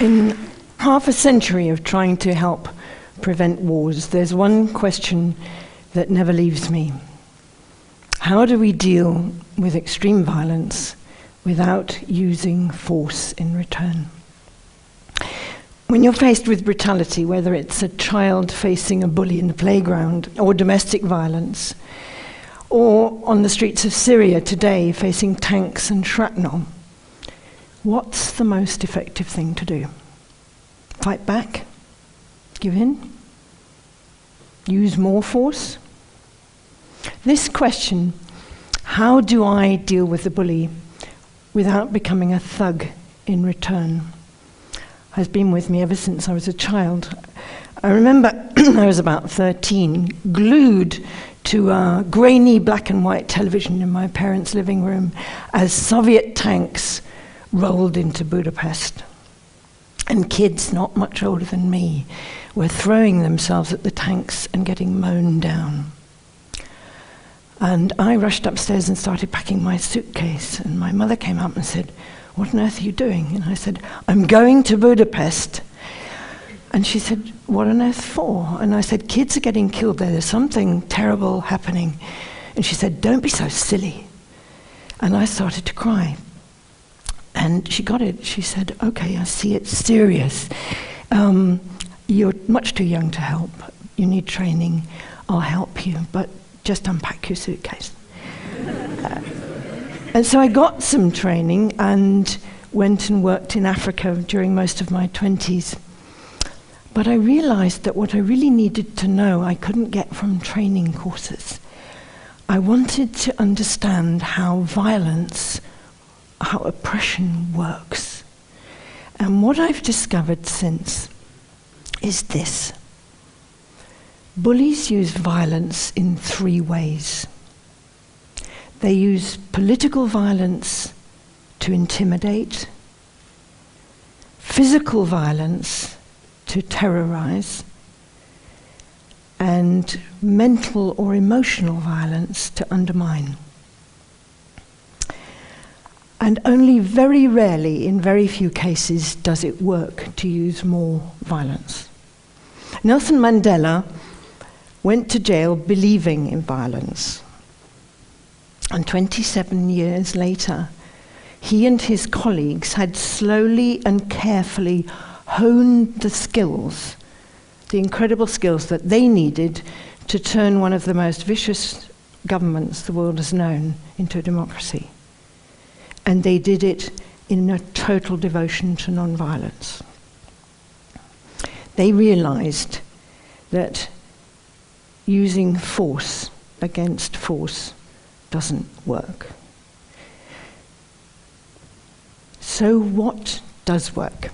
In half a century of trying to help prevent wars, there's one question that never leaves me. How do we deal with extreme violence without using force in return? When you're faced with brutality, whether it's a child facing a bully in the playground, or domestic violence, or on the streets of Syria today facing tanks and shrapnel, what's the most effective thing to do? Fight back? Give in? Use more force? This question, how do I deal with the bully without becoming a thug in return, has been with me ever since I was a child. I remember I was about 13, glued to a grainy black and white television in my parents' living room as Soviet tanks rolled into Budapest. And kids not much older than me were throwing themselves at the tanks and getting mown down. And I rushed upstairs and started packing my suitcase, and my mother came up and said, "What on earth are you doing?" And I said, "I'm going to Budapest." And she said, "What on earth for?" And I said, "Kids are getting killed there. There's something terrible happening." And she said, "Don't be so silly." And I started to cry. And she got it. She said, "Okay, I see it's serious. You're much too young to help. You need training. I'll help you, but just unpack your suitcase." And so I got some training and went and worked in Africa during most of my 20s. But I realized that what I really needed to know I couldn't get from training courses. I wanted to understand how violence, how oppression works. And what I've discovered since is this. Bullies use violence in 3 ways. They use political violence to intimidate, physical violence to terrorize, and mental or emotional violence to undermine. And only very rarely, in very few cases, does it work to use more violence. Nelson Mandela went to jail believing in violence. And 27 years later, he and his colleagues had slowly and carefully honed the skills, the incredible skills that they needed to turn one of the most vicious governments the world has known into a democracy. And they did it in a total devotion to non-violence. They realized that using force against force doesn't work. So what does work?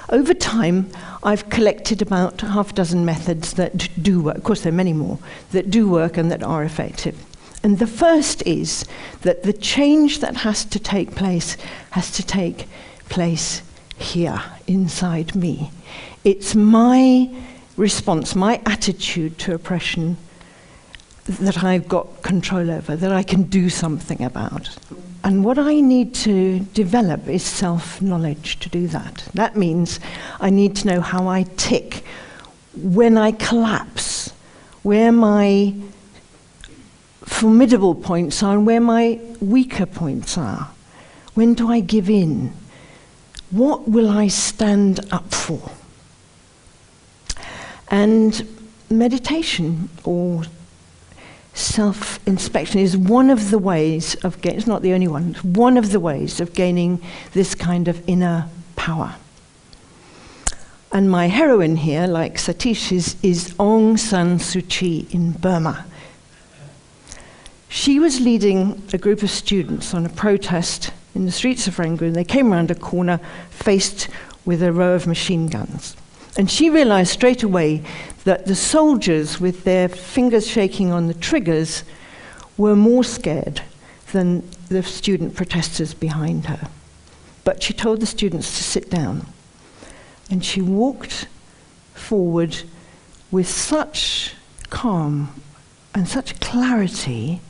Over time, I've collected about half a dozen methods that do work. Of course, there are many more that do work and that are effective. And the first is that the change that has to take place here, inside me. It's my response, my attitude to oppression that I've got control over, that I can do something about. And what I need to develop is self-knowledge to do that. That means I need to know how I tick, when I collapse, where my formidable points are and where my weaker points are. When do I give in? What will I stand up for? And meditation or self-inspection is one of the ways of gaining, it's not the only one, it's one of the ways of gaining this kind of inner power. And my heroine here, like Satish, is Aung San Suu Kyi in Burma. She was leading a group of students on a protest in the streets of Rangoon. They came around a corner faced with a row of machine guns. And she realized straight away that the soldiers, with their fingers shaking on the triggers, were more scared than the student protesters behind her. But she told the students to sit down. And she walked forward with such calm and such clarity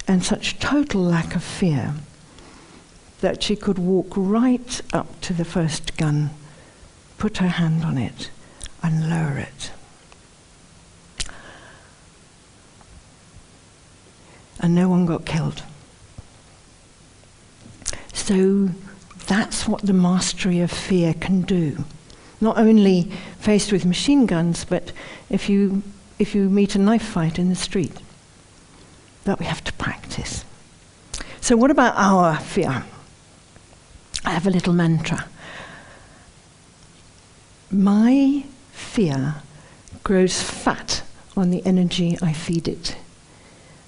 and such total lack of fear that she could walk right up to the first gun put her hand on it and lower it. And no one got killed. So that's what the mastery of fear can do. Not only faced with machine guns, but if you meet a knife fight in the street. That we have to practice. So what about our fear? I have a little mantra. My fear grows fat on the energy I feed it.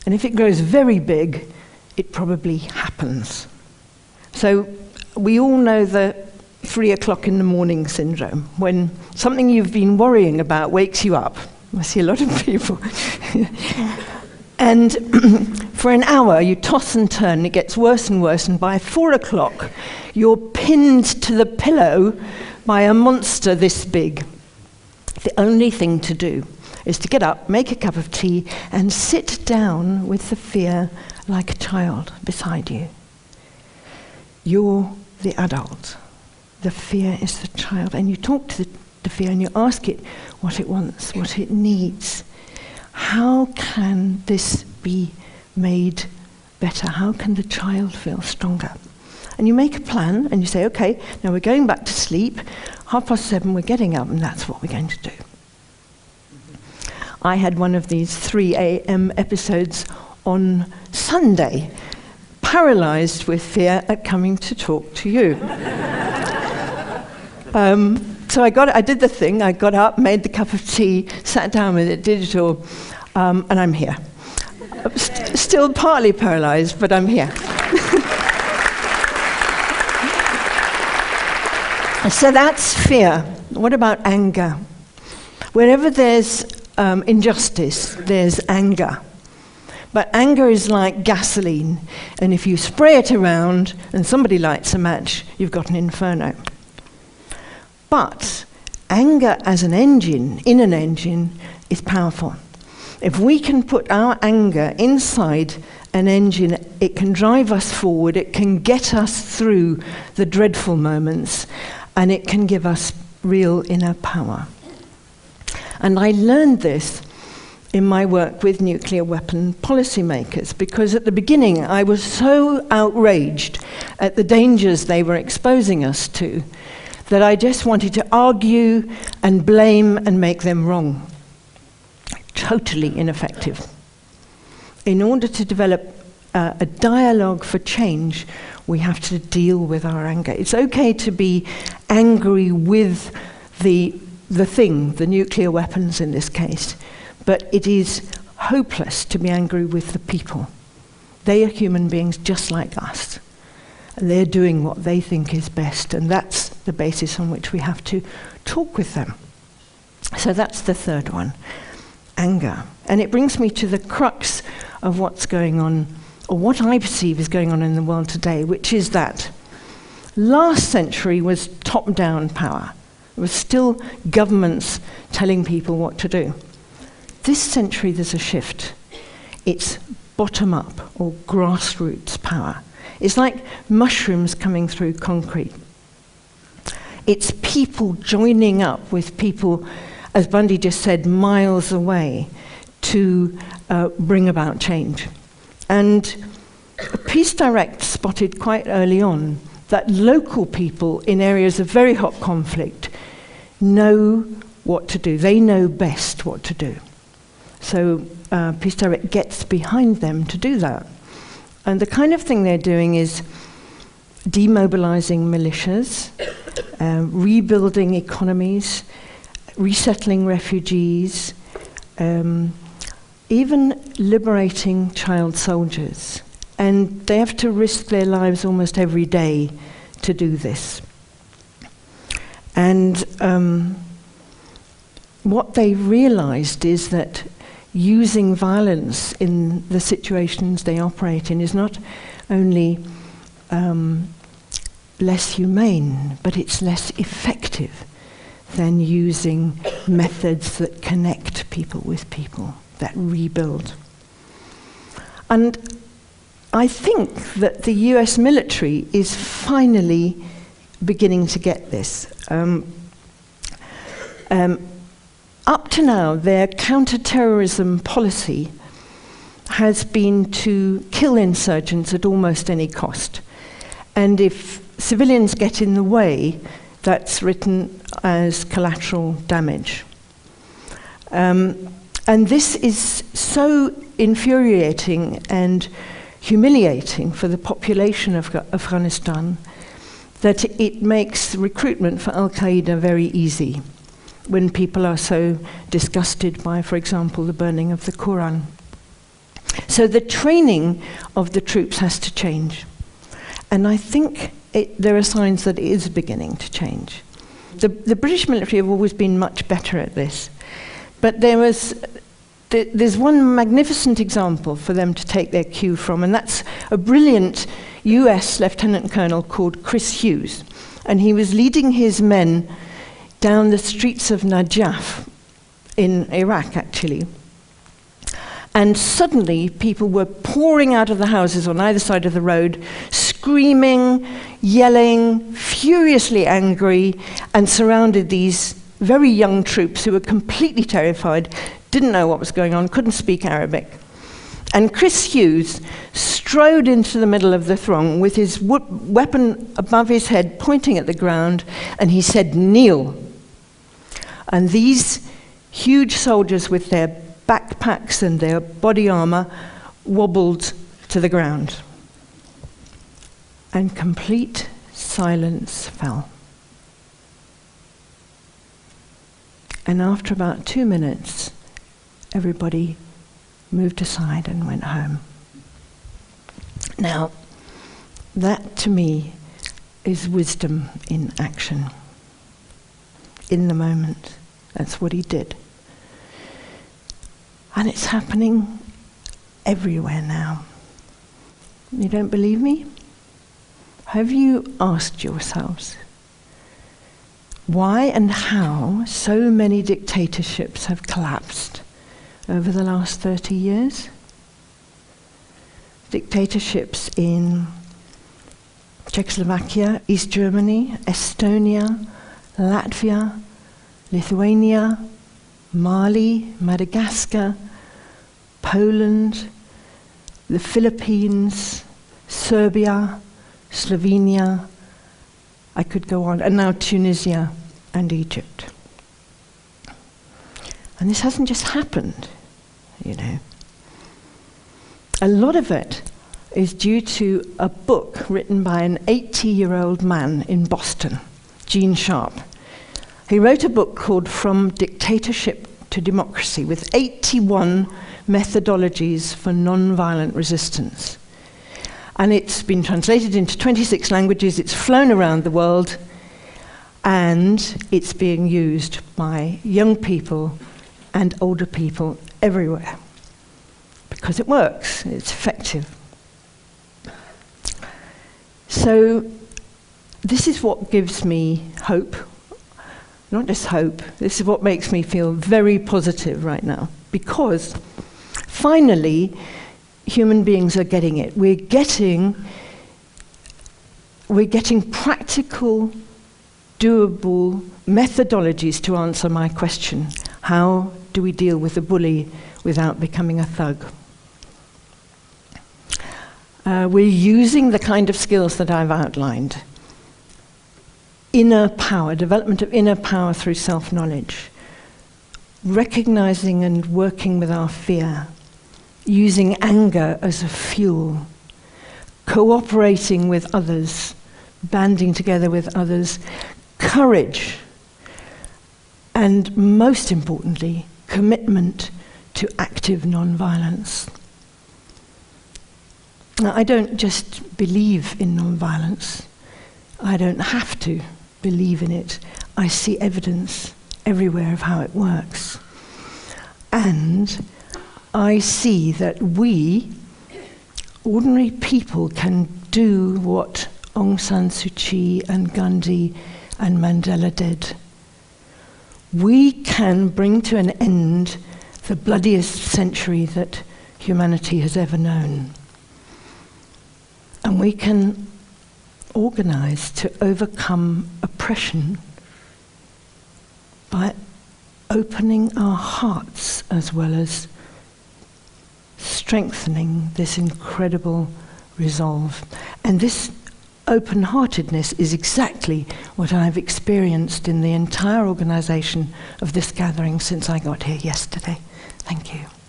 And if it grows very big, it probably happens. So we all know the 3 o'clock in the morning syndrome, when something you've been worrying about wakes you up. I see a lot of people. And for an hour, you toss and turn, and it gets worse and worse, and by 4 o'clock, you're pinned to the pillow by a monster this big. The only thing to do is to get up, make a cup of tea, and sit down with the fear like a child beside you. You're the adult. The fear is the child. And you talk to the fear and you ask it what it wants, what it needs. How can this be made better? How can the child feel stronger? And you make a plan and you say, okay, now we're going back to sleep. 7:30, we're getting up, and that's what we're going to do. I had one of these 3 a.m. episodes on Sunday, paralyzed with fear at coming to talk to you. So I did the thing. I got up, made the cup of tea, sat down with it, did it all, and I'm here. Still partly paralyzed, but I'm here. So that's fear. What about anger? Wherever there's injustice, there's anger. But anger is like gasoline, and if you spray it around and somebody lights a match, you've got an inferno. But anger as an engine, in an engine, is powerful. If we can put our anger inside an engine, it can drive us forward, it can get us through the dreadful moments, and it can give us real inner power. And I learned this in my work with nuclear weapon policymakers, because at the beginning I was so outraged at the dangers they were exposing us to that I just wanted to argue and blame and make them wrong. Totally ineffective. In order to develop a dialogue for change, we have to deal with our anger. It's okay to be angry with the thing, the nuclear weapons in this case, but it is hopeless to be angry with the people. They are human beings just like us. They're doing what they think is best, and that's the basis on which we have to talk with them. So that's the third one, anger. And it brings me to the crux of what's going on, or what I perceive is going on in the world today, which is that last century was top-down power. It was still governments telling people what to do. This century there's a shift. It's bottom-up or grassroots power. It's like mushrooms coming through concrete. It's people joining up with people, as Bundy just said, miles away to bring about change. And Peace Direct spotted quite early on that local people in areas of very hot conflict know what to do. They know best what to do. So Peace Direct gets behind them to do that. And the kind of thing they're doing is demobilizing militias, rebuilding economies, resettling refugees, even liberating child soldiers. And they have to risk their lives almost every day to do this. And what they realized is that using violence in the situations they operate in is not only less humane, but it's less effective than using methods that connect people with people, that rebuild. And I think that the US military is finally beginning to get this. Up to now, their counter-terrorism policy has been to kill insurgents at almost any cost. And if civilians get in the way, that's written as collateral damage. And this is so infuriating and humiliating for the population of Afghanistan that it makes recruitment for Al-Qaeda very easy when people are so disgusted by, for example, the burning of the Quran. So the training of the troops has to change. And I think there are signs that it is beginning to change. The British military have always been much better at this. But there's one magnificent example for them to take their cue from, and that's a brilliant US Lieutenant Colonel called Chris Hughes. And he was leading his men down the streets of Najaf in Iraq, actually. And suddenly, people were pouring out of the houses on either side of the road, screaming, yelling, furiously angry, and surrounded these very young troops who were completely terrified, didn't know what was going on, couldn't speak Arabic. And Chris Hughes strode into the middle of the throng with his weapon above his head, pointing at the ground, and he said, "Kneel." And these huge soldiers with their backpacks and their body armor wobbled to the ground. And complete silence fell. And after about 2 minutes, everybody moved aside and went home. Now, that to me is wisdom in action. In the moment, that's what he did. And it's happening everywhere now. You don't believe me? Have you asked yourselves why and how so many dictatorships have collapsed over the last 30 years? Dictatorships in Czechoslovakia, East Germany, Estonia, Latvia, Lithuania, Mali, Madagascar, Poland, the Philippines, Serbia, Slovenia, I could go on, and now Tunisia and Egypt. And this hasn't just happened, you know. A lot of it is due to a book written by an 80-year-old man in Boston, Gene Sharp. He wrote a book called From Dictatorship to Democracy with 81 methodologies for nonviolent resistance. And it's been translated into 26 languages, it's flown around the world, and it's being used by young people and older people everywhere. Because it works, it's effective. So this is what gives me hope. Not just hope, this is what makes me feel very positive right now. Because finally, human beings are getting it. We're getting practical, doable methodologies to answer my question. How do we deal with a bully without becoming a thug? We're using the kind of skills that I've outlined. Inner power, development of inner power through self-knowledge. Recognizing and working with our fear. Using anger as a fuel. Cooperating with others. Banding together with others. Courage. And most importantly, commitment to active non-violence. Now, I don't just believe in non-violence. I don't have to believe in it. I see evidence everywhere of how it works. And I see that we, ordinary people, can do what Aung San Suu Kyi and Gandhi and Mandela did. We can bring to an end the bloodiest century that humanity has ever known. And we can organize to overcome oppression by opening our hearts as well as strengthening this incredible resolve. And this open-heartedness is exactly what I've experienced in the entire organisation of this gathering since I got here yesterday. Thank you.